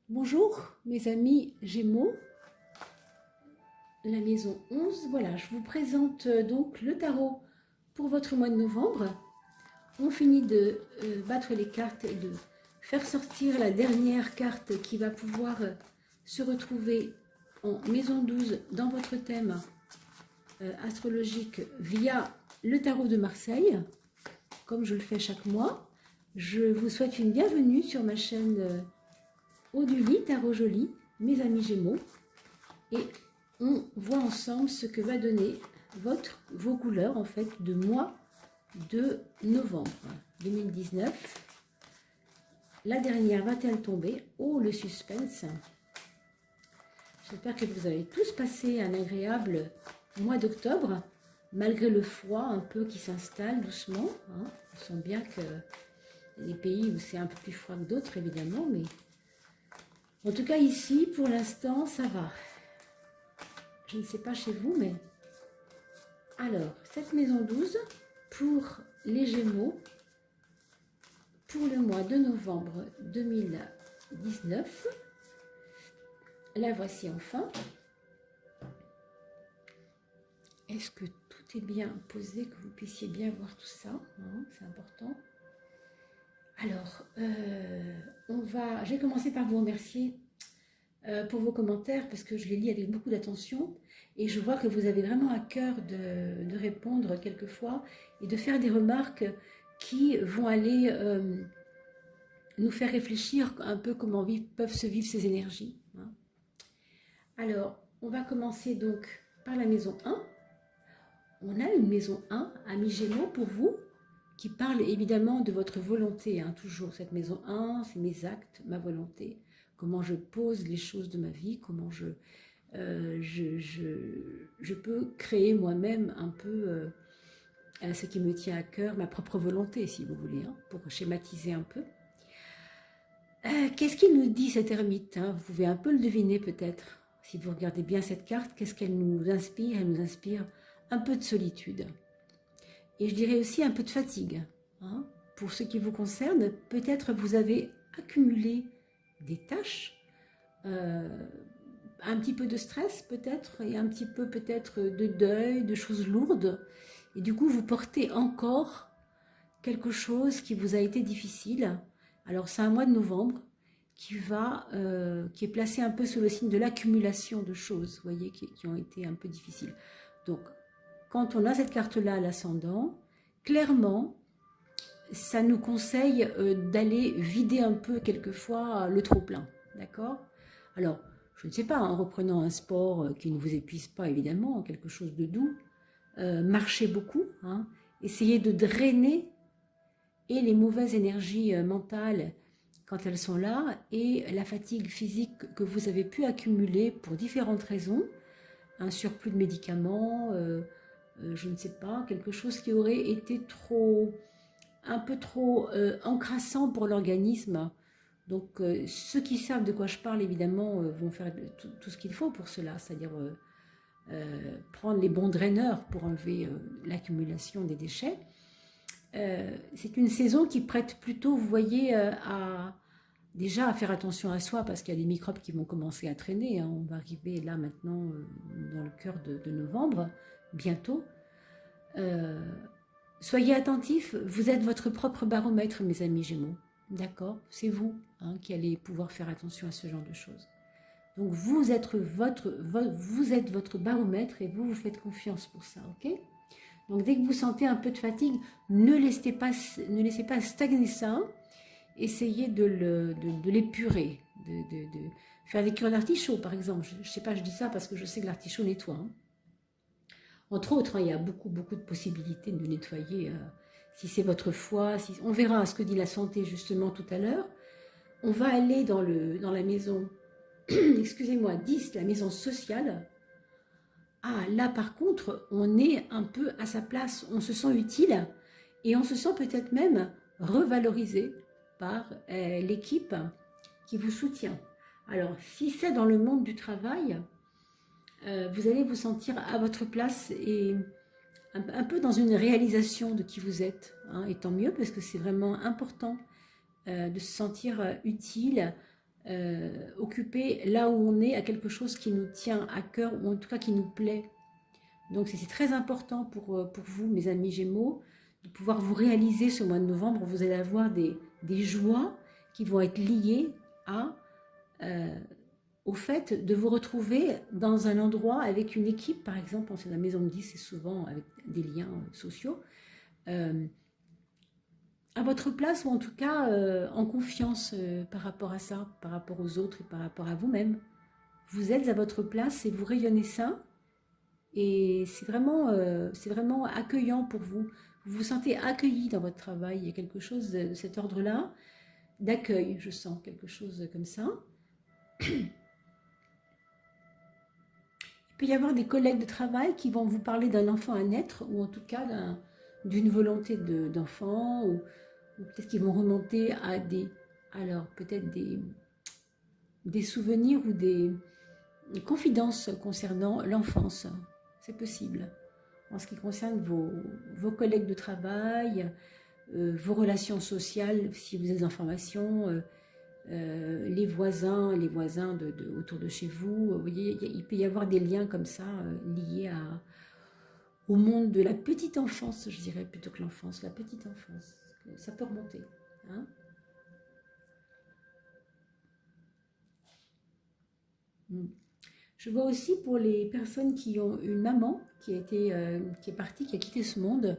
Bonjour mes amis Gémeaux, la maison 11. Voilà, je vous présente donc le tarot pour votre mois de novembre. On finit de battre les cartes et de faire sortir la dernière carte qui va pouvoir se retrouver en maison 12 dans votre thème astrologique via le tarot de Marseille, comme je le fais chaque mois. Je vous souhaite une bienvenue sur ma chaîne Oduli Tarot Joli, mes amis Gémeaux, et on voit ensemble ce que va donner vos couleurs en fait de mois de novembre 2019. La dernière va-t-elle tomber? Oh, le suspense! J'espère que vous avez tous passé un agréable mois d'octobre, malgré le froid un peu qui s'installe doucement. Hein. On sent bien que les pays où c'est un peu plus froid que d'autres, évidemment, mais en tout cas ici, pour l'instant, ça va. Je ne sais pas chez vous, mais... Alors, cette maison 12, pour les Gémeaux, pour le mois de novembre 2019, la voici enfin. Est-ce que tout est bien posé, que vous puissiez bien voir tout ça, hein, c'est important. Alors, je vais commencer par vous remercier pour vos commentaires, parce que je les lis avec beaucoup d'attention, et je vois que vous avez vraiment à cœur de répondre quelquefois, et de faire des remarques qui vont aller nous faire réfléchir un peu comment peuvent se vivre ces énergies. Hein. Alors, on va commencer donc par la maison 1. On a une maison 1, amis Gémeaux, pour vous, qui parle évidemment de votre volonté, hein, toujours. Cette maison 1, c'est mes actes, ma volonté, comment je pose les choses de ma vie, comment je peux créer moi-même un peu ce qui me tient à cœur, ma propre volonté, si vous voulez, hein, pour schématiser un peu. Qu'est-ce qu'il nous dit, cette ermite, hein? Vous pouvez un peu le deviner peut-être, si vous regardez bien cette carte. Qu'est-ce qu'elle nous inspire? Elle nous inspire un peu de solitude. Et je dirais aussi un peu de fatigue. Hein. Pour ce qui vous concerne, peut-être vous avez accumulé des tâches, un petit peu de stress peut-être, et un petit peu peut-être de deuil, de choses lourdes. Et du coup, vous portez encore quelque chose qui vous a été difficile. Alors, c'est un mois de novembre qui est placé un peu sous le signe de l'accumulation de choses, vous voyez, qui ont été un peu difficiles. Donc, quand on a cette carte-là à l'ascendant, clairement, ça nous conseille d'aller vider un peu quelquefois le trop-plein, d'accord? Alors, je ne sais pas, en reprenant un sport qui ne vous épuise pas évidemment, quelque chose de doux, marchez beaucoup, hein, essayez de drainer et les mauvaises énergies mentales quand elles sont là, et la fatigue physique que vous avez pu accumuler pour différentes raisons, un surplus de médicaments, je ne sais pas, quelque chose qui aurait été un peu trop encrassant pour l'organisme. Donc ceux qui savent de quoi je parle, évidemment, vont faire tout ce qu'il faut pour cela, c'est-à-dire prendre les bons draineurs pour enlever l'accumulation des déchets. C'est une saison qui prête plutôt, vous voyez, déjà à faire attention à soi, parce qu'il y a des microbes qui vont commencer à traîner. Hein. On va arriver là maintenant dans le cœur de novembre, bientôt. Soyez attentifs, vous êtes votre propre baromètre, mes amis Gémeaux. D'accord? C'est vous, hein, qui allez pouvoir faire attention à ce genre de choses. Donc vous êtes votre baromètre, et vous faites confiance pour ça, ok? Donc dès que vous sentez un peu de fatigue, ne laissez pas stagner ça. Essayez de l'épurer, de faire des cures d'artichaut par exemple. Je ne sais pas, je dis ça parce que je sais que l'artichaut nettoie. Hein. Entre autres, hein, il y a beaucoup de possibilités de nettoyer. Si c'est votre foie, on verra ce que dit la santé justement tout à l'heure. On va aller dans la maison, excusez-moi, 10, la maison sociale. Ah, là par contre, on est un peu à sa place, on se sent utile et on se sent peut-être même revalorisé par l'équipe qui vous soutient. Alors, si c'est dans le monde du travail, vous allez vous sentir à votre place et un peu dans une réalisation de qui vous êtes. Hein, et tant mieux, parce que c'est vraiment important de se sentir utile, occupé là où on est à quelque chose qui nous tient à cœur, ou en tout cas qui nous plaît. Donc c'est très important pour vous, mes amis Gémeaux, de pouvoir vous réaliser ce mois de novembre. Vous allez avoir des joies qui vont être liées au fait de vous retrouver dans un endroit avec une équipe, par exemple, c'est la maison de 10, c'est souvent avec des liens sociaux, à votre place, ou en tout cas en confiance par rapport à ça, par rapport aux autres et par rapport à vous-même. Vous êtes à votre place et vous rayonnez ça, et c'est vraiment accueillant pour vous. Vous vous sentez accueilli dans votre travail. Il y a quelque chose de cet ordre-là, d'accueil, je sens quelque chose comme ça. Il peut y avoir des collègues de travail qui vont vous parler d'un enfant à naître, ou en tout cas d'une volonté d'enfant, ou peut-être qu'ils vont remonter à peut-être des souvenirs ou des confidences concernant l'enfance. C'est possible. En ce qui concerne vos collègues de travail, vos relations sociales, si vous êtes en formation, les voisins autour de chez vous. Vous voyez, il peut y avoir des liens comme ça liés au monde de la petite enfance, je dirais, plutôt que l'enfance, la petite enfance. Ça peut remonter. Hein. Je vois aussi pour les personnes qui ont une maman qui est partie, qui a quitté ce monde,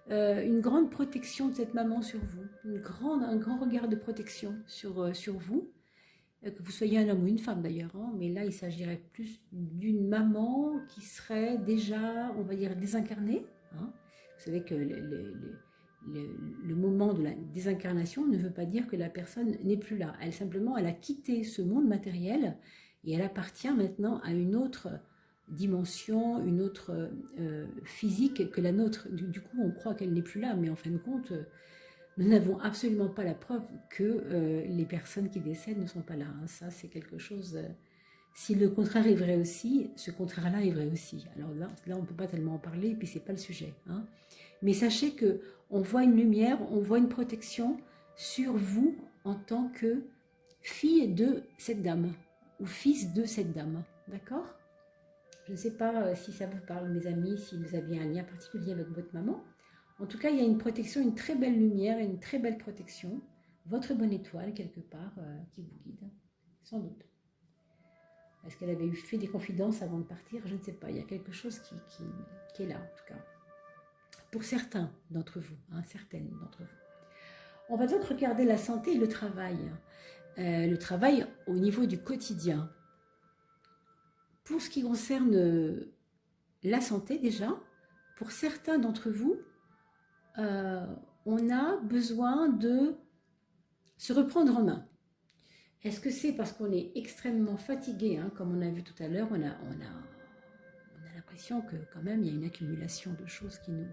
une grande protection de cette maman sur vous, un grand regard de protection sur vous, que vous soyez un homme ou une femme d'ailleurs, hein, mais là il s'agirait plus d'une maman qui serait déjà, on va dire, désincarnée. Hein. Vous savez que le moment de la désincarnation ne veut pas dire que la personne n'est plus là. Elle a quitté ce monde matériel et elle appartient maintenant à une autre dimension, une autre physique que la nôtre. Du coup, on croit qu'elle n'est plus là, mais en fin de compte, nous n'avons absolument pas la preuve que les personnes qui décèdent ne sont pas là. Hein. Ça, c'est quelque chose... si le contraire est vrai aussi, ce contraire-là est vrai aussi. Alors là on ne peut pas tellement en parler, et puis c'est pas le sujet. Hein. Mais sachez que on voit une lumière, on voit une protection sur vous en tant que fille de cette dame, ou fils de cette dame. D'accord ? Je ne sais pas si ça vous parle, mes amis, si vous aviez un lien particulier avec votre maman. En tout cas, il y a une protection, une très belle lumière, une très belle protection. Votre bonne étoile, quelque part, qui vous guide, sans doute. Est-ce qu'elle avait fait des confidences avant de partir? Je ne sais pas. Il y a quelque chose qui est là, en tout cas. Pour certains d'entre vous, hein, certaines d'entre vous. On va donc regarder la santé et le travail. Le travail au niveau du quotidien. Pour ce qui concerne la santé déjà, pour certains d'entre vous, on a besoin de se reprendre en main. Est-ce que c'est parce qu'on est extrêmement fatigué, hein, comme on a vu tout à l'heure, on a l'impression que quand même il y a une accumulation de choses qui nous...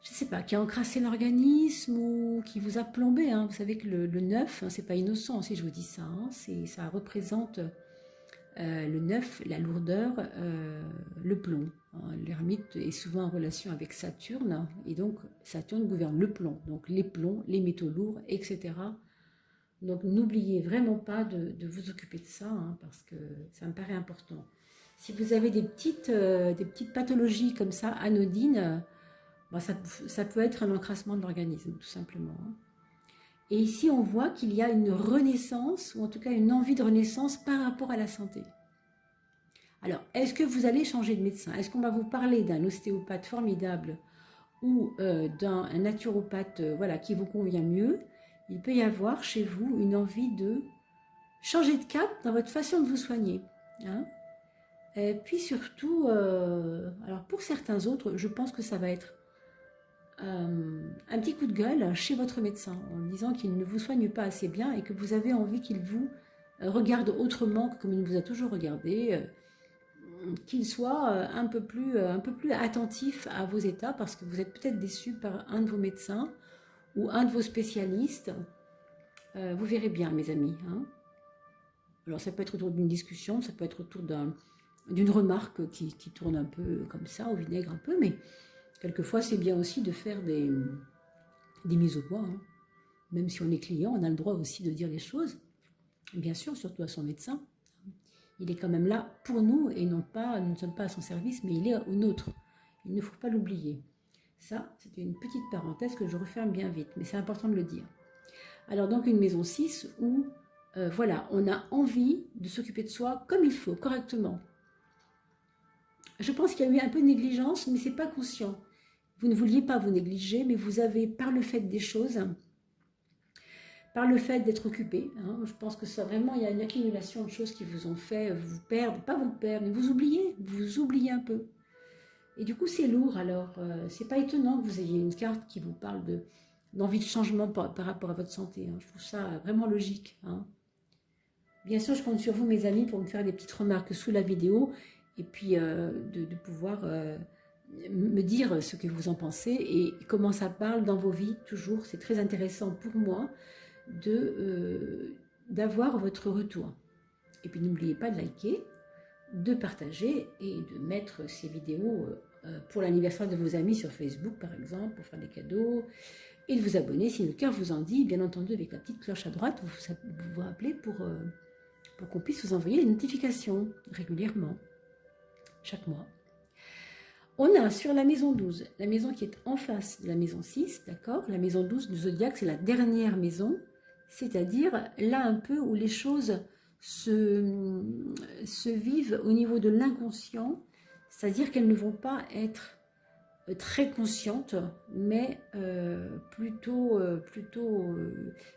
Je ne sais pas, qui a encrassé l'organisme ou qui vous a plombé. Hein. Vous savez que le 9, hein, c'est pas innocent si je vous dis ça, hein, ça représente le 9, la lourdeur, le plomb. Hein. L'ermite est souvent en relation avec Saturne, et donc Saturne gouverne le plomb, donc les plombs, les métaux lourds, etc. Donc n'oubliez vraiment pas de vous occuper de ça, hein, parce que ça me paraît important. Si vous avez des petites pathologies comme ça, anodines, ça peut être un encrassement de l'organisme, tout simplement. Et ici, on voit qu'il y a une renaissance, ou en tout cas une envie de renaissance par rapport à la santé. Alors, est-ce que vous allez changer de médecin? Est-ce qu'on va vous parler d'un ostéopathe formidable ou d'un naturopathe qui vous convient mieux? Il peut y avoir chez vous une envie de changer de cap dans votre façon de vous soigner. Hein. Et puis surtout, alors pour certains autres, je pense que ça va être un petit coup de gueule chez votre médecin en disant qu'il ne vous soigne pas assez bien et que vous avez envie qu'il vous regarde autrement que comme il vous a toujours regardé, qu'il soit un peu plus attentif à vos états parce que vous êtes peut-être déçu par un de vos médecins ou un de vos spécialistes. Vous verrez bien, mes amis. Hein. Alors ça peut être autour d'une discussion, ça peut être autour d'une remarque qui tourne un peu comme ça, au vinaigre un peu, mais quelquefois, c'est bien aussi de faire des mises au point. Hein. Même si on est client, on a le droit aussi de dire les choses. bien sûr, surtout à son médecin. Il est quand même là pour nous et non pas, nous ne sommes pas à son service, mais il est au nôtre. Il ne faut pas l'oublier. Ça, c'était une petite parenthèse que je referme bien vite, mais c'est important de le dire. Alors donc une maison 6 où, voilà, on a envie de s'occuper de soi comme il faut, correctement. Je pense qu'il y a eu un peu de négligence, mais ce n'est pas conscient. Vous ne vouliez pas vous négliger, mais vous avez, par le fait des choses, par le fait d'être occupé, hein, je pense que ça vraiment, il y a une accumulation de choses qui vous ont fait vous perdre, pas vous perdre, mais vous oubliez un peu. Et du coup, c'est lourd, alors c'est pas étonnant que vous ayez une carte qui vous parle d'envie de changement par rapport à votre santé. Hein. Je trouve ça vraiment logique. Hein. Bien sûr, je compte sur vous, mes amis, pour me faire des petites remarques sous la vidéo et puis de pouvoir me dire ce que vous en pensez et comment ça parle dans vos vies, toujours. C'est très intéressant pour moi d'avoir votre retour. Et puis n'oubliez pas de liker, de partager et de mettre ces vidéos pour l'anniversaire de vos amis sur Facebook par exemple, pour faire des cadeaux, et de vous abonner si le cœur vous en dit, bien entendu avec la petite cloche à droite, vous vous rappelez pour qu'on puisse vous envoyer les notifications régulièrement, chaque mois. On a sur la maison 12, la maison qui est en face de la maison 6, d'accord? La maison 12 du zodiaque, c'est la dernière maison, c'est-à-dire là un peu où les choses se vivent au niveau de l'inconscient, c'est-à-dire qu'elles ne vont pas être très conscientes, mais plutôt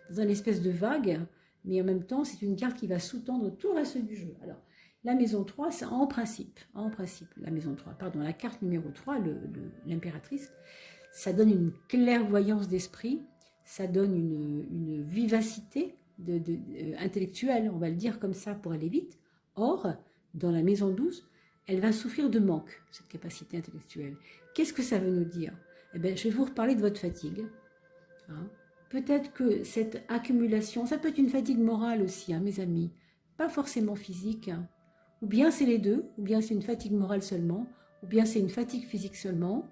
dans une espèce de vague, mais en même temps, c'est une carte qui va sous-tendre tout le reste du jeu. Alors, la maison 3, c'est en principe, la maison 3, pardon, la carte numéro 3, l'impératrice, ça donne une clairvoyance d'esprit, ça donne une vivacité intellectuelle, on va le dire comme ça pour aller vite. Or, dans la maison 12, elle va souffrir de manque, cette capacité intellectuelle. Qu'est-ce que ça veut nous dire? Eh bien, je vais vous reparler de votre fatigue. Hein. Peut-être que cette accumulation, ça peut être une fatigue morale aussi, hein, mes amis, pas forcément physique, hein. Ou bien c'est les deux, ou bien c'est une fatigue morale seulement, ou bien c'est une fatigue physique seulement.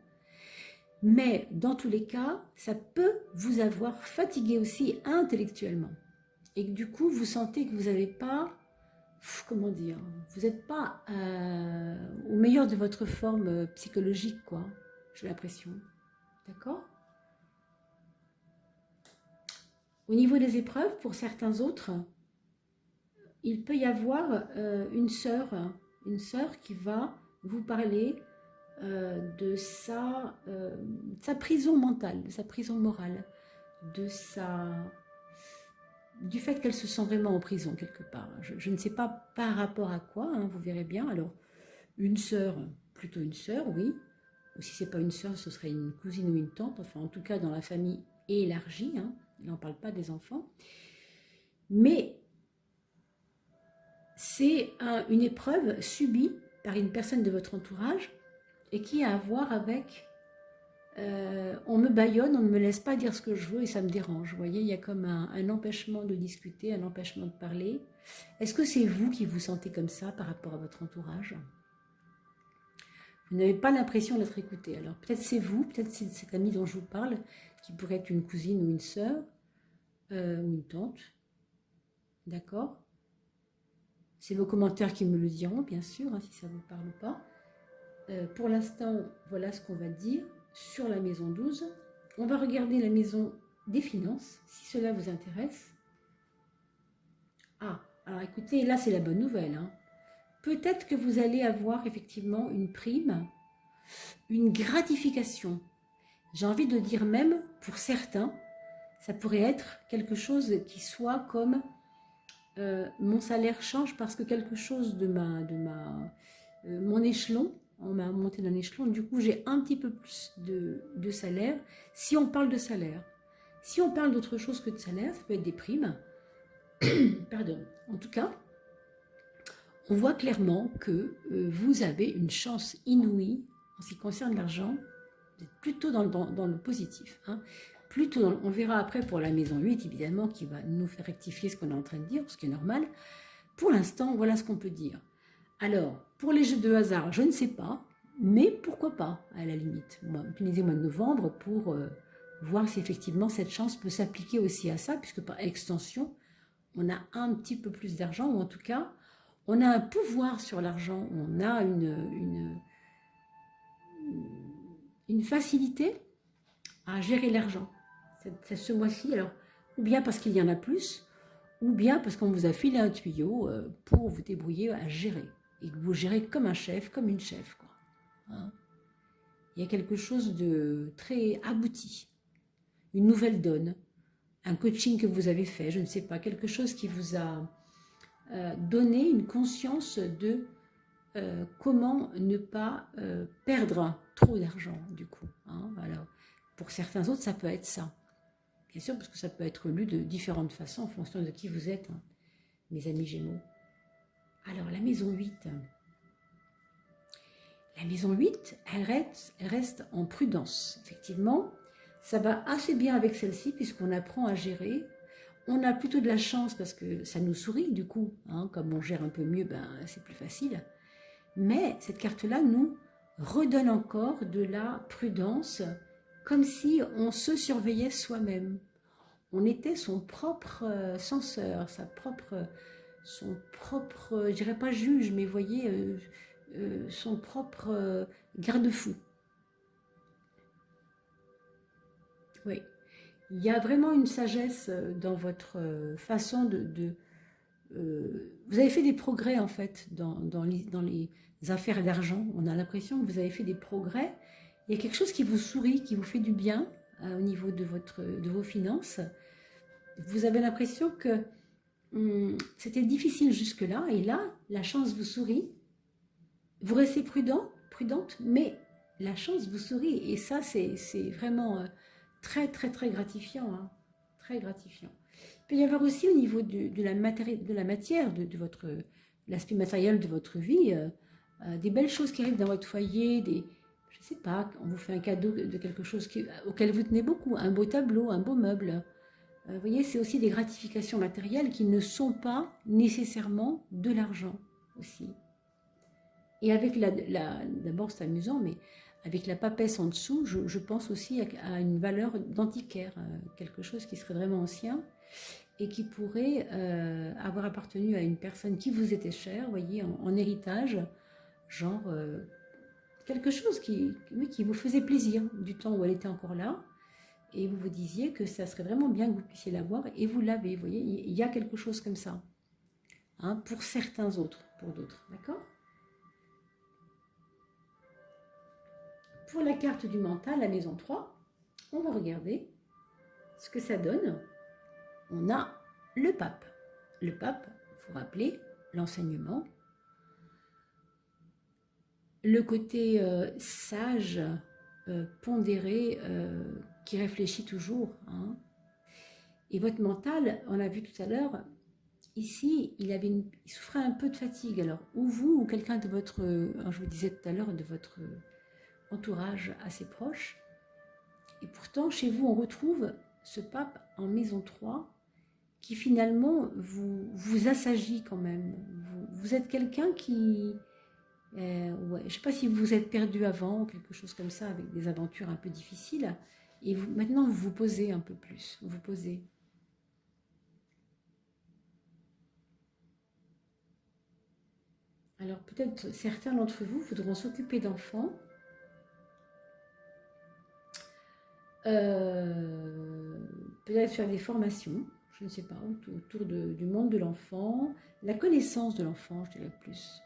Mais dans tous les cas, ça peut vous avoir fatigué aussi intellectuellement. Et que du coup, vous sentez que vous n'avez pas, comment dire, vous n'êtes pas au meilleur de votre forme psychologique, quoi, j'ai l'impression. D'accord? Au niveau des épreuves, pour certains autres, il peut y avoir une sœur qui va vous parler de sa prison mentale, de sa prison morale, du fait qu'elle se sent vraiment en prison quelque part. Je ne sais pas par rapport à quoi, hein, vous verrez bien. Alors, une sœur, plutôt une sœur, oui. Ou si ce n'est pas une sœur, ce serait une cousine ou une tante, enfin en tout cas dans la famille élargie, hein. Là on ne parle pas des enfants. Mais c'est une épreuve subie par une personne de votre entourage et qui a à voir avec on me bâillonne, on ne me laisse pas dire ce que je veux et ça me dérange. Vous voyez, il y a comme un empêchement de discuter, un empêchement de parler. Est-ce que c'est vous qui vous sentez comme ça par rapport à votre entourage? Vous n'avez pas l'impression d'être écouté. Alors peut-être c'est vous, peut-être c'est cette amie dont je vous parle, qui pourrait être une cousine ou une sœur, ou une tante. D'accord? C'est vos commentaires qui me le diront, bien sûr, hein, si ça ne vous parle pas. Pour l'instant, voilà ce qu'on va dire sur la maison 12. On va regarder la maison des finances, si cela vous intéresse. Ah, alors écoutez, là c'est la bonne nouvelle. Hein. Peut-être que vous allez avoir effectivement une prime, une gratification. J'ai envie de dire même, pour certains, ça pourrait être quelque chose qui soit comme mon salaire change parce que quelque chose de mon échelon, on m'a monté d'un échelon, du coup j'ai un petit peu plus de salaire, si on parle de salaire. Si on parle d'autre chose que de salaire, ça peut être des primes. Pardon. En tout cas, on voit clairement que vous avez une chance inouïe en ce qui concerne l'argent. Vous êtes plutôt dans le positif. Hein. On verra après pour la maison 8, évidemment, qui va nous faire rectifier ce qu'on est en train de dire, ce qui est normal. Pour l'instant, voilà ce qu'on peut dire. Alors, pour les jeux de hasard, je ne sais pas, mais pourquoi pas, à la limite. Utilisez le mois de novembre pour voir si effectivement cette chance peut s'appliquer aussi à ça, puisque par extension, on a un petit peu plus d'argent, ou en tout cas, on a un pouvoir sur l'argent, on a une facilité à gérer l'argent. Ce mois-ci, alors, ou bien parce qu'il y en a plus, ou bien parce qu'on vous a filé un tuyau pour vous débrouiller à gérer. Et que vous gérez comme un chef, comme une chef, quoi. Hein. Il y a quelque chose de très abouti, une nouvelle donne, un coaching que vous avez fait, je ne sais pas, quelque chose qui vous a donné une conscience de comment ne pas perdre trop d'argent, du coup. Hein, voilà. Pour certains autres, ça peut être ça. Bien sûr, parce que ça peut être lu de différentes façons en fonction de qui vous êtes, hein, mes amis Gémeaux. Alors, la maison 8. La maison 8, elle reste en prudence. Effectivement, ça va assez bien avec celle-ci puisqu'on apprend à gérer. On a plutôt de la chance parce que ça nous sourit du coup. Hein, comme on gère un peu mieux, ben, c'est plus facile. Mais cette carte-là nous redonne encore de la prudence, comme si on se surveillait soi-même. On était son propre censeur, son propre, je dirais pas juge, mais voyez, son propre garde-fou. Oui, il y a vraiment une sagesse dans votre façon vous avez fait des progrès en fait dans les affaires d'argent. On a l'impression que vous avez fait des progrès. Il y a quelque chose qui vous sourit, qui vous fait du bien au niveau de vos finances. Vous avez l'impression que c'était difficile jusque-là, et là, la chance vous sourit. Vous restez prudente, mais la chance vous sourit. Et ça, c'est vraiment très, très, très gratifiant. Hein, très gratifiant. Il peut y avoir aussi au niveau de la matière, de votre l'aspect matériel de votre vie, des belles choses qui arrivent dans votre foyer, je ne sais pas, on vous fait un cadeau de quelque chose auquel vous tenez beaucoup, un beau tableau, un beau meuble. Vous voyez, c'est aussi des gratifications matérielles qui ne sont pas nécessairement de l'argent aussi. Et avec d'abord c'est amusant, mais avec la papesse en dessous, je pense aussi à une valeur d'antiquaire, quelque chose qui serait vraiment ancien et qui pourrait avoir appartenu à une personne qui vous était chère, vous voyez, en héritage, genre quelque chose qui vous faisait plaisir du temps où elle était encore là, et vous vous disiez que ça serait vraiment bien que vous puissiez l'avoir, et vous l'avez, vous voyez, il y a quelque chose comme ça, hein, pour certains autres, pour d'autres, d'accord? Pour la carte du mental, la maison 3, on va regarder ce que ça donne. On a le pape. Le pape, il faut rappeler, l'enseignement. Le côté sage, pondéré, qui réfléchit toujours. Hein. Et votre mental, on l'a vu tout à l'heure, ici, il souffrait un peu de fatigue. Alors, ou vous, ou quelqu'un de votre, je vous disais tout à l'heure, de votre entourage assez proche. Et pourtant, chez vous, on retrouve ce pape en maison 3 qui finalement vous assagit quand même. Vous êtes quelqu'un qui... ouais, je ne sais pas si vous vous êtes perdu avant, quelque chose comme ça, avec des aventures un peu difficiles. Et maintenant, vous vous posez un peu plus. Vous vous posez. Alors peut-être certains d'entre vous voudront s'occuper d'enfants. Peut-être faire des formations, je ne sais pas, autour du monde de l'enfant, la connaissance de l'enfant, je dirais plus.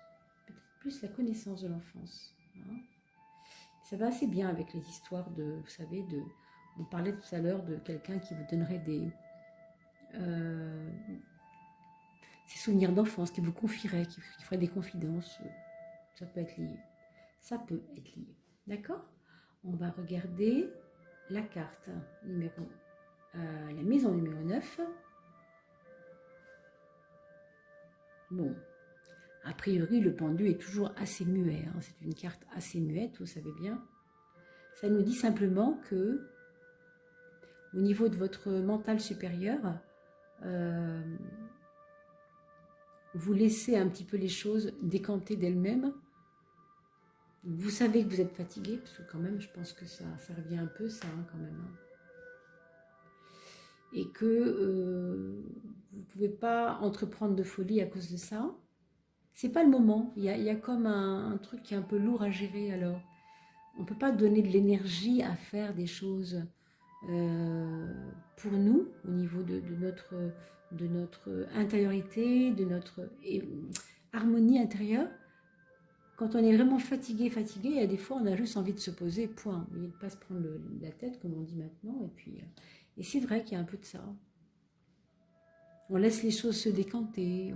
Peut-être plus la connaissance de l'enfance. Hein. Ça va assez bien avec les histoires vous savez, on parlait tout à l'heure de quelqu'un qui vous donnerait ses souvenirs d'enfance, qui vous confierait, qui ferait des confidences. Ça peut être lié. Ça peut être lié. D'accord? On va regarder la carte numéro, la maison numéro 9. Bon, a priori, le pendu est toujours assez muet. Hein. C'est une carte assez muette, vous savez bien. Ça nous dit simplement que, au niveau de votre mental supérieur, vous laissez un petit peu les choses décanter d'elles-mêmes. Vous savez que vous êtes fatigué, parce que quand même, je pense que ça revient un peu, ça, hein, quand même. et que vous ne pouvez pas entreprendre de folie à cause de ça. C'est pas le moment. Il y a comme un truc qui est un peu lourd à gérer. Alors, on ne peut pas donner de l'énergie à faire des choses pour nous, au niveau de notre intériorité, de notre harmonie intérieure. Quand on est vraiment fatigué, il y a des fois, on a juste envie de se poser, point. Vous voyez, de ne pas se prendre la tête, comme on dit maintenant. Et c'est vrai qu'il y a un peu de ça. On laisse les choses se décanter,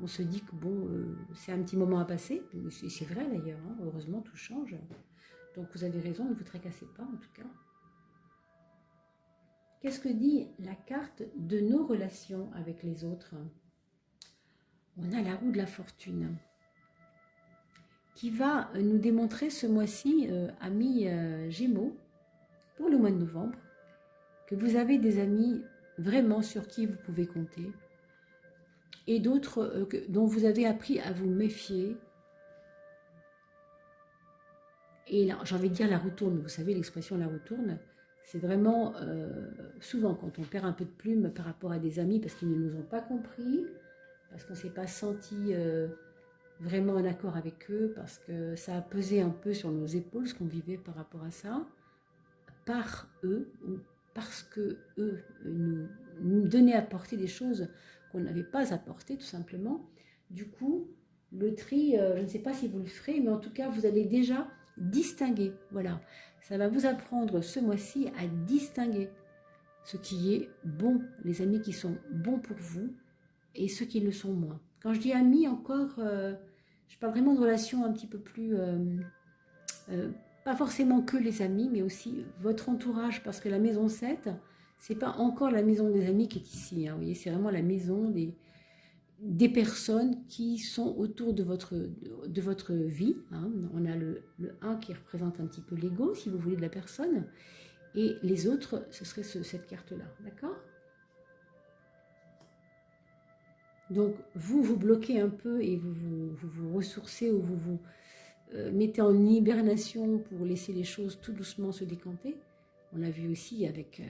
on se dit que bon, c'est un petit moment à passer. C'est vrai d'ailleurs, hein, heureusement, tout change. Donc vous avez raison, ne vous tracassez pas en tout cas. Qu'est-ce que dit la carte de nos relations avec les autres? On a la roue de la fortune qui va nous démontrer ce mois-ci, amis Gémeaux, pour le mois de novembre, que vous avez des amis vraiment sur qui vous pouvez compter et d'autres dont vous avez appris à vous méfier. Et là, j'ai envie de dire la roue tourne, vous savez l'expression la roue tourne, c'est vraiment souvent quand on perd un peu de plume par rapport à des amis parce qu'ils ne nous ont pas compris, parce qu'on ne s'est pas senti vraiment en accord avec eux, parce que ça a pesé un peu sur nos épaules ce qu'on vivait par rapport à ça, par eux, ou parce que eux nous donnaient à porter des choses qu'on n'avait pas apportées tout simplement. Du coup, le tri, je ne sais pas si vous le ferez, mais en tout cas, vous allez déjà distinguer. Voilà, ça va vous apprendre ce mois-ci à distinguer ce qui est bon, les amis qui sont bons pour vous et ceux qui le sont moins. Quand je dis amis, encore, je parle vraiment de relations un petit peu plus... pas forcément que les amis, mais aussi votre entourage, parce que la maison 7, c'est pas encore la maison des amis qui est ici, hein, vous voyez, c'est vraiment la maison des personnes qui sont autour de votre vie. Hein. On a le 1 qui représente un petit peu l'ego, si vous voulez, de la personne, et les autres, ce serait cette carte-là, d'accord? Donc, vous bloquez un peu et vous ressourcez ou vous mettez en hibernation pour laisser les choses tout doucement se décanter. On l'a vu aussi avec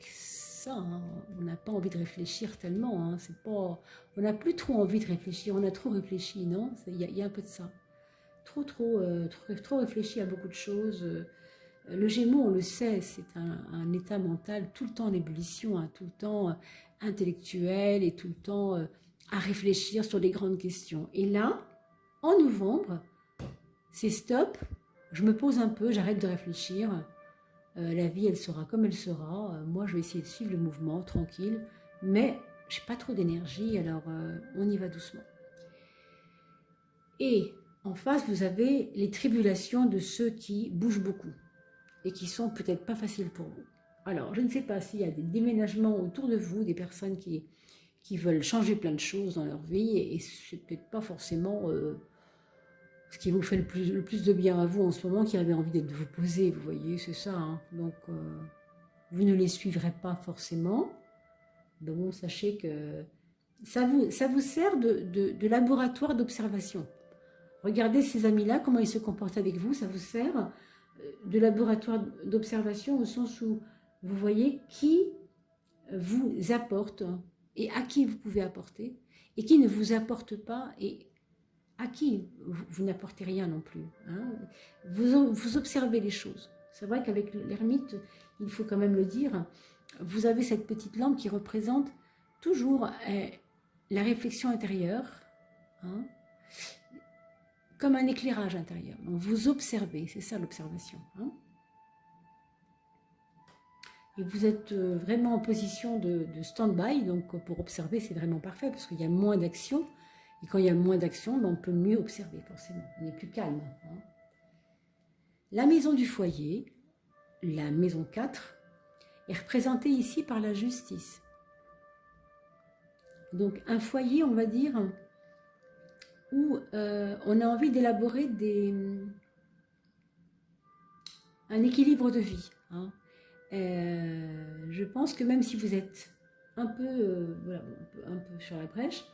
ça, hein. On n'a pas envie de réfléchir tellement, hein. On n'a plus trop envie de réfléchir, on a trop réfléchi, non? Il y a un peu de ça. Trop réfléchi à beaucoup de choses. Le Gémeaux, on le sait, c'est un état mental tout le temps en ébullition, hein, tout le temps intellectuel et tout le temps à réfléchir sur des grandes questions. Et là, en novembre, c'est stop, je me pose un peu, j'arrête de réfléchir. La vie, elle sera comme elle sera. Moi, je vais essayer de suivre le mouvement, tranquille. Mais j'ai pas trop d'énergie, alors on y va doucement. Et en face, vous avez les tribulations de ceux qui bougent beaucoup et qui sont peut-être pas faciles pour vous. Alors, je ne sais pas s'il y a des déménagements autour de vous, des personnes qui veulent changer plein de choses dans leur vie et c'est peut-être pas forcément ce qui vous fait le plus de bien à vous en ce moment, qui avez envie de vous poser, vous voyez, c'est ça. Hein. Donc, vous ne les suivrez pas forcément. Bon, sachez que ça vous sert de laboratoire d'observation. Regardez ces amis-là, comment ils se comportent avec vous, ça vous sert de laboratoire d'observation au sens où vous voyez qui vous apporte et à qui vous pouvez apporter et qui ne vous apporte pas et à qui vous n'apportez rien non plus. Hein. Vous observez les choses. C'est vrai qu'avec l'ermite, il faut quand même le dire, vous avez cette petite lampe qui représente toujours la réflexion intérieure, hein, comme un éclairage intérieur. Donc vous observez, c'est ça l'observation. Hein. Et vous êtes vraiment en position de stand-by, donc pour observer, c'est vraiment parfait, parce qu'il y a moins d'action. Et quand il y a moins d'action, on peut mieux observer, forcément. On est plus calme. Hein. La maison du foyer, la maison 4, est représentée ici par la justice. Donc un foyer, on va dire, où on a envie d'élaborer un équilibre de vie. Hein. Je pense que même si vous êtes un peu sur la brèche,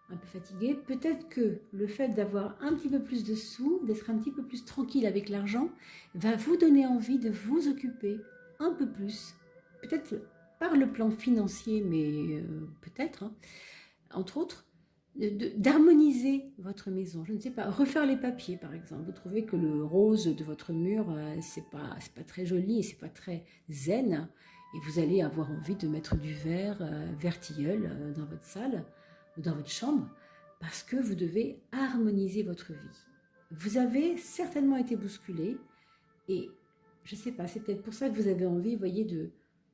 un peu fatigué, peut-être que le fait d'avoir un petit peu plus de sous, d'être un petit peu plus tranquille avec l'argent, va vous donner envie de vous occuper un peu plus, peut-être par le plan financier, mais peut-être, hein, entre autres, d'harmoniser votre maison. Je ne sais pas, refaire les papiers par exemple. Vous trouvez que le rose de votre mur, c'est pas très joli et c'est pas très zen, et vous allez avoir envie de mettre du vert, vert tilleul dans votre salle ou dans votre chambre, parce que vous devez harmoniser votre vie. Vous avez certainement été bousculé, et je ne sais pas, c'est peut-être pour ça que vous avez envie, vous voyez,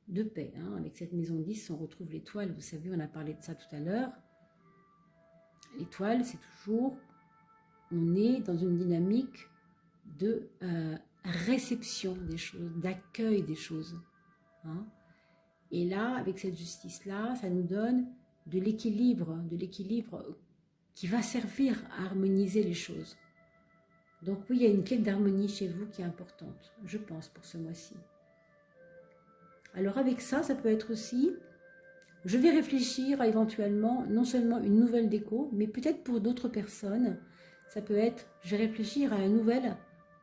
de paix. Hein. Avec cette maison 10, on retrouve l'étoile, vous savez, on a parlé de ça tout à l'heure. L'étoile, c'est toujours, on est dans une dynamique de réception des choses, d'accueil des choses. Hein. Et là, avec cette justice-là, ça nous donne de l'équilibre qui va servir à harmoniser les choses. Donc oui, il y a une clé d'harmonie chez vous qui est importante, je pense, pour ce mois-ci. Alors avec ça, ça peut être aussi, je vais réfléchir à éventuellement, non seulement une nouvelle déco, mais peut-être pour d'autres personnes, ça peut être, je vais réfléchir à un nouvel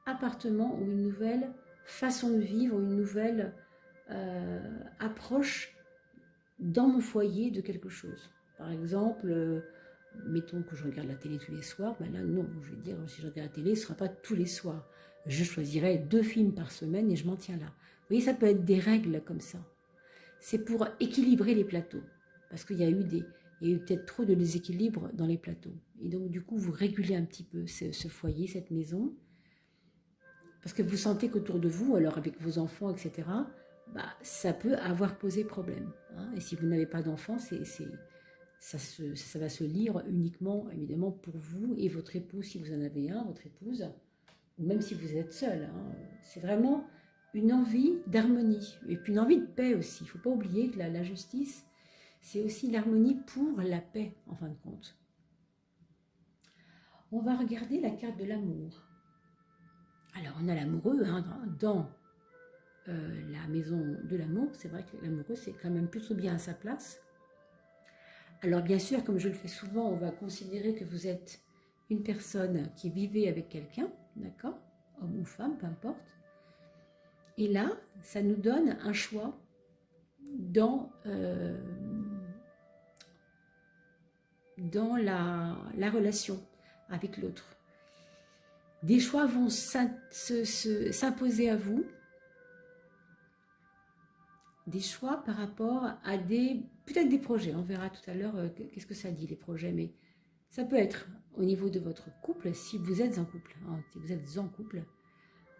appartement ou une nouvelle façon de vivre, une nouvelle approche dans mon foyer de quelque chose. Par exemple, mettons que je regarde la télé tous les soirs, ben là non, je vais dire, si je regarde la télé, ce ne sera pas tous les soirs. Je choisirai 2 films par semaine et je m'en tiens là. Vous voyez, ça peut être des règles comme ça. C'est pour équilibrer les plateaux, parce qu'il y a eu peut-être trop de déséquilibre dans les plateaux. Et donc du coup, vous régulez un petit peu ce foyer, cette maison, parce que vous sentez qu'autour de vous, alors avec vos enfants, etc., bah, ça peut avoir posé problème. Hein. Et si vous n'avez pas d'enfants, ça va se lire uniquement, évidemment, pour vous et votre époux, si vous en avez un, votre épouse, ou même si vous êtes seul. Hein. C'est vraiment une envie d'harmonie, et puis une envie de paix aussi. Il ne faut pas oublier que la justice, c'est aussi l'harmonie pour la paix, en fin de compte. On va regarder la carte de l'amour. Alors, on a l'amoureux hein, dans la maison de l'amour. C'est vrai que l'amoureux, c'est quand même plutôt bien à sa place. Alors, bien sûr, comme je le fais souvent, on va considérer que vous êtes une personne qui vivait avec quelqu'un, d'accord, homme ou femme, peu importe. Et là, ça nous donne un choix dans la relation avec l'autre. Des choix vont s'imposer à vous, des choix par rapport à peut-être des projets. On verra tout à l'heure qu'est-ce que ça dit les projets, mais ça peut être au niveau de votre couple, si vous êtes en couple, hein, si vous êtes en couple,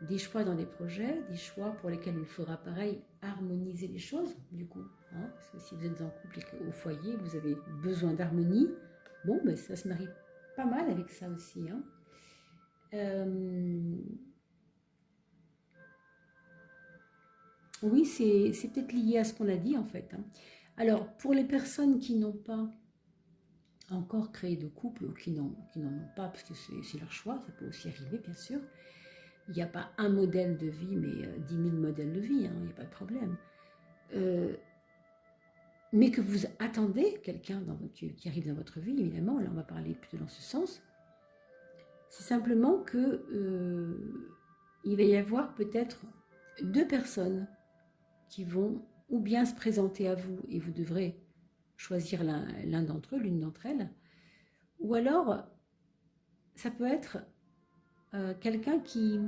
des choix dans des projets, des choix pour lesquels il faudra pareil harmoniser les choses, du coup. Hein, parce que si vous êtes en couple et qu'au foyer, vous avez besoin d'harmonie, bon, ben, ça se marie pas mal avec ça aussi. Hein. Oui, c'est peut-être lié à ce qu'on a dit en fait. Hein. Alors, pour les personnes qui n'ont pas encore créé de couple ou qui n'en ont pas, parce que c'est leur choix, ça peut aussi arriver bien sûr, il n'y a pas un modèle de vie, mais 10 000 modèles de vie, hein, il n'y a pas de problème. Mais que vous attendez quelqu'un qui arrive dans votre vie, évidemment, là on va parler plutôt dans ce sens, c'est simplement que il va y avoir peut-être 2 personnes qui vont ou bien se présenter à vous et vous devrez choisir l'un d'entre eux, l'une d'entre elles, ou alors ça peut être quelqu'un qui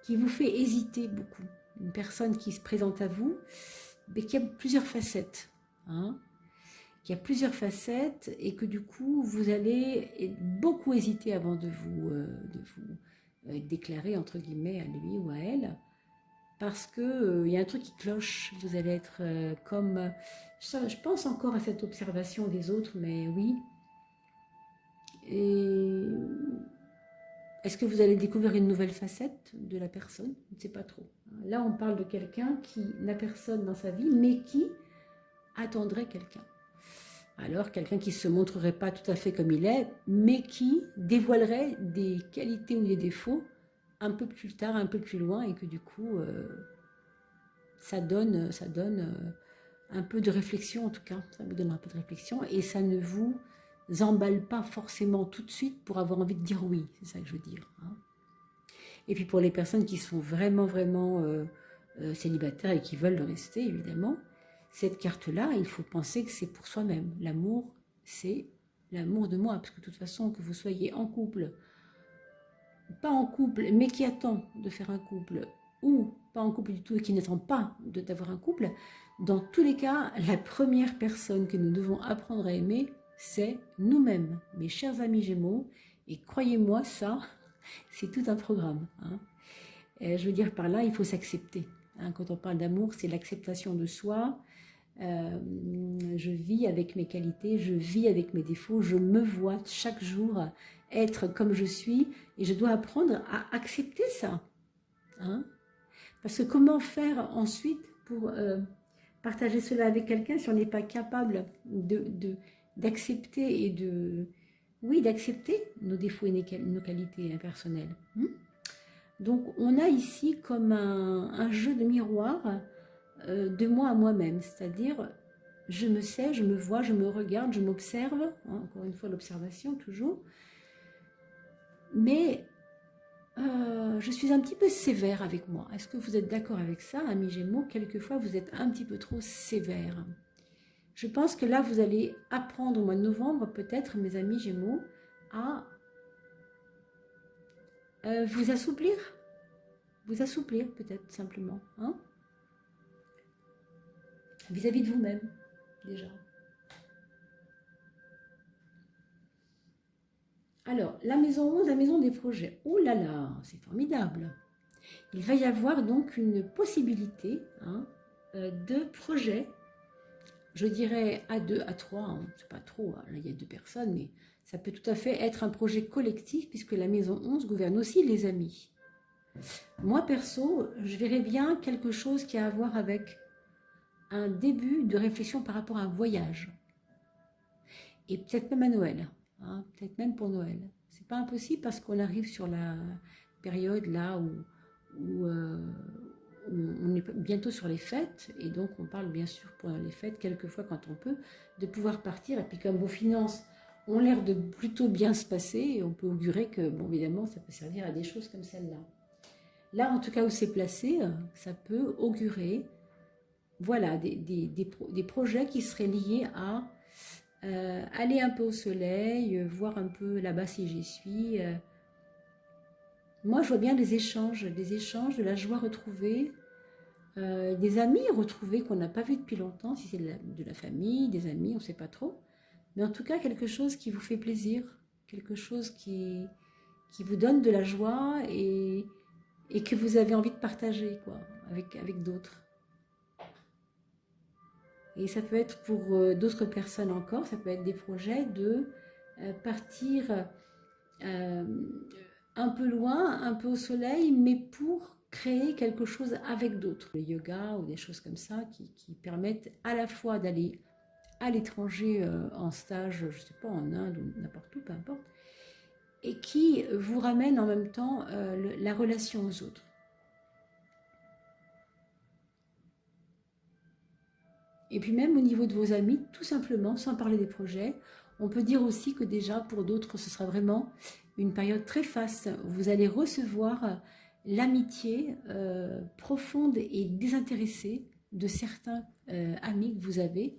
vous fait hésiter beaucoup, une personne qui se présente à vous, mais qui a plusieurs facettes, hein, qui a plusieurs facettes et que du coup vous allez beaucoup hésiter avant de vous déclarer entre guillemets à lui ou à elle, parce que y a un truc qui cloche, vous allez être comme, je pense encore à cette observation des autres, mais oui, et est-ce que vous allez découvrir une nouvelle facette de la personne? Je ne sais pas trop. Là, on parle de quelqu'un qui n'a personne dans sa vie, mais qui attendrait quelqu'un. Alors, quelqu'un qui ne se montrerait pas tout à fait comme il est, mais qui dévoilerait des qualités ou des défauts un peu plus tard, un peu plus loin, et que du coup, ça donne un peu de réflexion, en tout cas. Ça vous donne un peu de réflexion, et ça ne vous emballe pas forcément tout de suite pour avoir envie de dire oui, c'est ça que je veux dire. Hein. Et puis pour les personnes qui sont vraiment célibataires et qui veulent le rester, évidemment, cette carte-là, il faut penser que c'est pour soi-même. L'amour, c'est l'amour de moi, parce que de toute façon, que vous soyez en couple, pas en couple, mais qui attend de faire un couple, ou pas en couple du tout et qui n'attend pas d'avoir un couple, dans tous les cas, la première personne que nous devons apprendre à aimer, c'est nous-mêmes, mes chers amis Gémeaux, et croyez-moi, ça, c'est tout un programme. Hein. Je veux dire par là, il faut s'accepter. Hein. Quand on parle d'amour, c'est l'acceptation de soi. Je vis avec mes qualités, je vis avec mes défauts, je me vois chaque jour être comme je suis et je dois apprendre à accepter ça. Hein. Parce que comment faire ensuite pour partager cela avec quelqu'un si on n'est pas capable d'accepter et d'accepter nos défauts et nos qualités personnelles. Donc on a ici comme un jeu de miroir de moi à moi-même, c'est-à-dire je me sais, je me vois, je me regarde, je m'observe, hein, encore une fois l'observation toujours, mais je suis un petit peu sévère avec moi. Est-ce que vous êtes d'accord avec ça, amis Gémeaux? Quelquefois vous êtes un petit peu trop sévère. Je pense que là vous allez apprendre au mois de novembre, peut-être mes amis Gémeaux, à vous assouplir peut-être simplement, hein, vis-à-vis de vous-même déjà. Alors, la maison 11, la maison des projets. Oh là là, c'est formidable. Il va y avoir donc une possibilité de projet, je dirais à 2, à 3, hein, c'est pas trop, hein, là il y a 2 personnes, mais ça peut tout à fait être un projet collectif puisque la maison 11 gouverne aussi les amis. Moi perso, je verrais bien quelque chose qui a à voir avec un début de réflexion par rapport à un voyage. Et peut-être même à Noël, hein, peut-être même pour Noël. C'est pas impossible parce qu'on arrive sur la période là où on est bientôt sur les fêtes et donc on parle bien sûr pendant les fêtes, quelquefois quand on peut, de pouvoir partir. Et puis comme vos finances ont l'air de plutôt bien se passer, on peut augurer que, bon évidemment, ça peut servir à des choses comme celle-là. Là, en tout cas où c'est placé, ça peut augurer, voilà, des projets qui seraient liés à aller un peu au soleil, voir un peu là-bas si j'y suis. Moi, je vois bien des échanges, de la joie retrouvée, des amis retrouvés qu'on n'a pas vus depuis longtemps, si c'est de la famille, des amis, on ne sait pas trop. Mais en tout cas, quelque chose qui vous fait plaisir, quelque chose qui vous donne de la joie et que vous avez envie de partager quoi, avec d'autres. Et ça peut être pour d'autres personnes encore, ça peut être des projets de partir un peu loin, un peu au soleil, mais pour créer quelque chose avec d'autres. Le yoga ou des choses comme ça qui permettent à la fois d'aller à l'étranger en stage, je ne sais pas, en Inde ou n'importe où, peu importe, et qui vous ramènent en même temps la relation aux autres. Et puis même au niveau de vos amis, tout simplement, sans parler des projets, on peut dire aussi que déjà pour d'autres, ce sera vraiment une période très faste. Vous allez recevoir l'amitié profonde et désintéressée de certains amis que vous avez,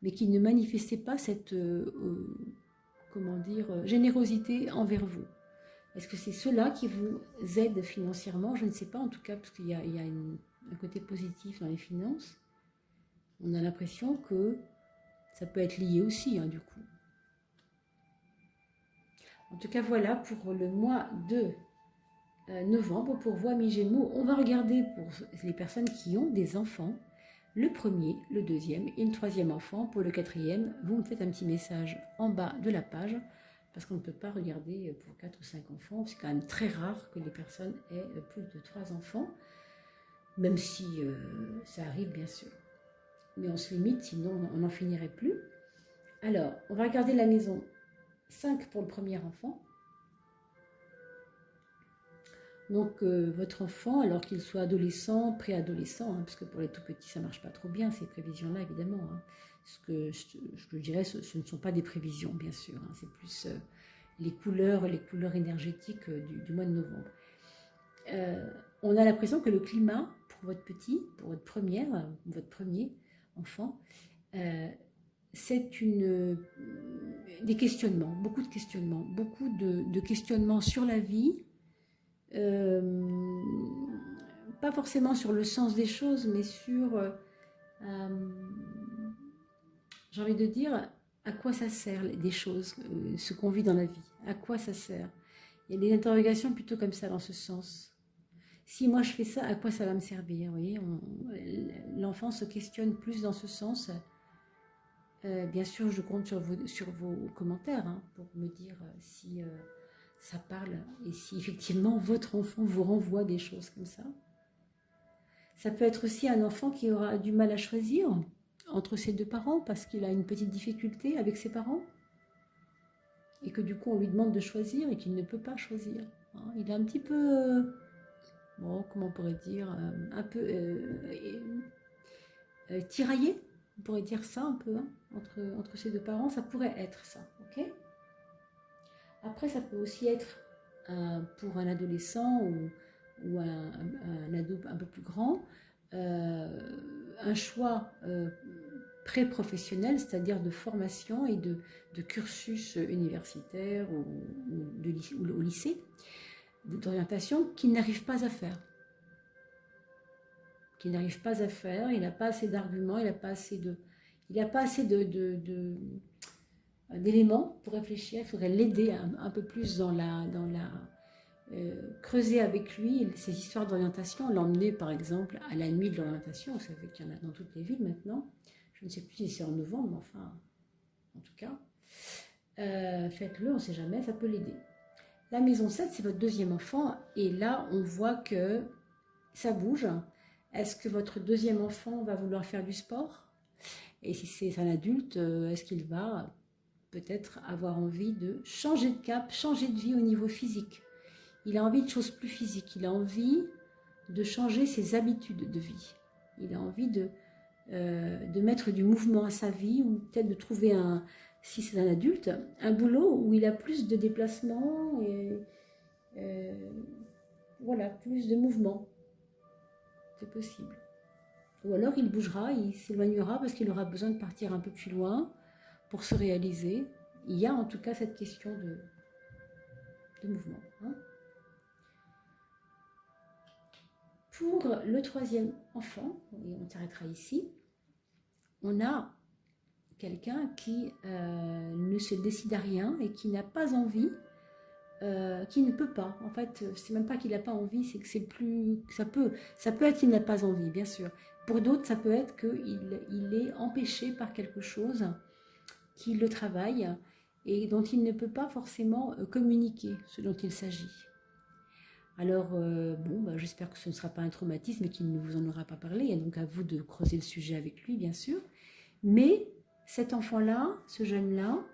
mais qui ne manifestaient pas cette générosité envers vous. Est-ce que c'est cela qui vous aide financièrement? Je ne sais pas, en tout cas, parce qu'il y a un côté positif dans les finances. On a l'impression que ça peut être lié aussi, du coup. En tout cas, voilà pour le mois de novembre, pour vous, amis Gémeaux. On va regarder pour les personnes qui ont des enfants, le premier, le deuxième et le troisième enfant. Pour le quatrième, vous me faites un petit message en bas de la page, parce qu'on ne peut pas regarder pour 4 ou 5 enfants. C'est quand même très rare que les personnes aient plus de 3 enfants, même si ça arrive bien sûr. Mais on se limite, sinon on n'en finirait plus. Alors, on va regarder la maison 5 pour le premier enfant. Donc, votre enfant, alors qu'il soit adolescent, préadolescent, parce que pour les tout petits, ça ne marche pas trop bien, ces prévisions-là, évidemment. Ce que je dirais, ce ne sont pas des prévisions, bien sûr. C'est plus les couleurs énergétiques du mois de novembre. On a l'impression que le climat, pour votre petit, pour votre premier, enfant, c'est des questionnements, beaucoup de questionnements sur la vie, pas forcément sur le sens des choses, mais sur, j'ai envie de dire, à quoi ça sert des choses, ce qu'on vit dans la vie, à quoi ça sert. Il y a des interrogations plutôt comme ça, dans ce sens. Si moi je fais ça, à quoi ça va me servir? Vous voyez, l'enfant se questionne plus dans ce sens. Bien sûr, je compte sur vos commentaires hein, pour me dire si ça parle et si effectivement votre enfant vous renvoie des choses comme ça. Ça peut être aussi un enfant qui aura du mal à choisir entre ses deux parents parce qu'il a une petite difficulté avec ses parents et que du coup on lui demande de choisir et qu'il ne peut pas choisir. Hein. Il est un petit peu, bon, comment on pourrait dire, un peu tiraillé, on pourrait dire ça un peu, hein, entre ces deux parents, ça pourrait être ça, ok? Après, ça peut aussi être pour un adolescent ou un ado un peu plus grand, un choix pré-professionnel, c'est-à-dire de formation et de cursus universitaire ou au lycée, d'orientation qu'il n'arrive pas à faire. Il n'a pas assez d'arguments, il n'a pas assez d'éléments pour réfléchir. Il faudrait l'aider un peu plus dans la creuser avec lui ces histoires d'orientation, l'emmener par exemple à la nuit de l'orientation. Vous savez qu'il y en a dans toutes les villes maintenant. Je ne sais plus si c'est en novembre, mais enfin, en tout cas, faites-le, on ne sait jamais, ça peut l'aider. La maison 7, c'est votre deuxième enfant, et là, on voit que ça bouge. Est-ce que votre deuxième enfant va vouloir faire du sport? Et si c'est un adulte, est-ce qu'il va peut-être avoir envie de changer de cap, changer de vie au niveau physique? Il a envie de choses plus physiques, il a envie de changer ses habitudes de vie. Il a envie de mettre du mouvement à sa vie ou peut-être de trouver, si c'est un adulte, un boulot où il a plus de déplacements et voilà, plus de mouvement. C'est possible. Ou alors il bougera, il s'éloignera parce qu'il aura besoin de partir un peu plus loin pour se réaliser. Il y a en tout cas cette question de mouvement. Hein. Pour le troisième enfant, et on s'arrêtera ici, on a quelqu'un qui ne se décide à rien et qui n'a pas envie, qui ne peut pas. En fait, c'est même pas qu'il n'a pas envie, c'est que c'est plus... Ça peut être qu'il n'a pas envie, bien sûr. Pour d'autres, ça peut être qu'il est empêché par quelque chose qui le travaille et dont il ne peut pas forcément communiquer ce dont il s'agit. Alors, j'espère que ce ne sera pas un traumatisme et qu'il ne vous en aura pas parlé. Et donc, à vous de creuser le sujet avec lui, bien sûr. Mais cet enfant-là, ce jeune-là,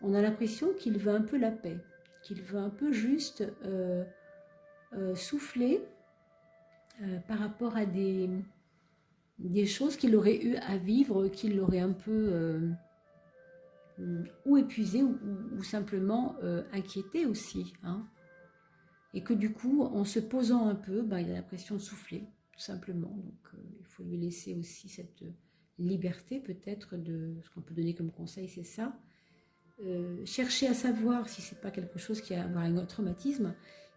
on a l'impression qu'il veut un peu la paix, qu'il veut un peu juste souffler par rapport à des choses qu'il aurait eu à vivre, qu'il aurait un peu ou épuisé ou simplement inquiété aussi, hein. Et que du coup, en se posant un peu, il a l'impression de souffler, tout simplement. Donc, il faut lui laisser aussi cette liberté, peut-être, de ce qu'on peut donner comme conseil, c'est ça. Chercher à savoir si c'est pas quelque chose qui a à voir avec un traumatisme.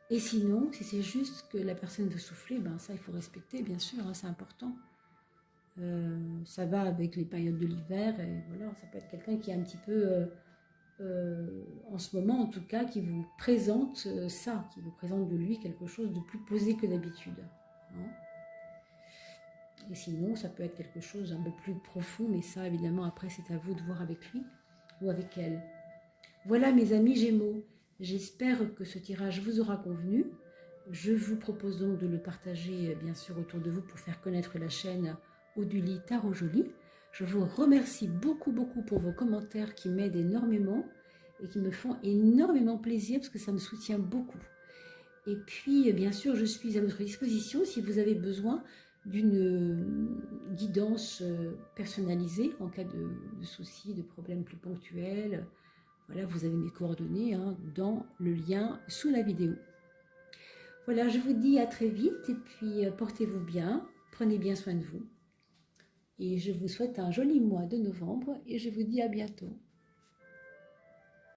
Et sinon, si c'est juste que la personne veut souffler, ça, il faut respecter, bien sûr, hein, c'est important. Ça va avec les périodes de l'hiver, et voilà, ça peut être quelqu'un qui est un petit peu... en ce moment en tout cas, qui vous présente qui vous présente de lui quelque chose de plus posé que d'habitude. Hein. Et sinon, ça peut être quelque chose un peu plus profond, mais ça, évidemment, après, c'est à vous de voir avec lui ou avec elle. Voilà, mes amis Gémeaux, j'espère que ce tirage vous aura convenu. Je vous propose donc de le partager, bien sûr, autour de vous pour faire connaître la chaîne Oduli Tarot Joli. Je vous remercie beaucoup pour vos commentaires qui m'aident énormément et qui me font énormément plaisir parce que ça me soutient beaucoup. Et puis, bien sûr, je suis à votre disposition si vous avez besoin d'une guidance personnalisée en cas de soucis, de problèmes plus ponctuels. Voilà, vous avez mes coordonnées dans le lien sous la vidéo. Voilà, je vous dis à très vite et puis portez-vous bien, prenez bien soin de vous. Et je vous souhaite un joli mois de novembre et je vous dis à bientôt.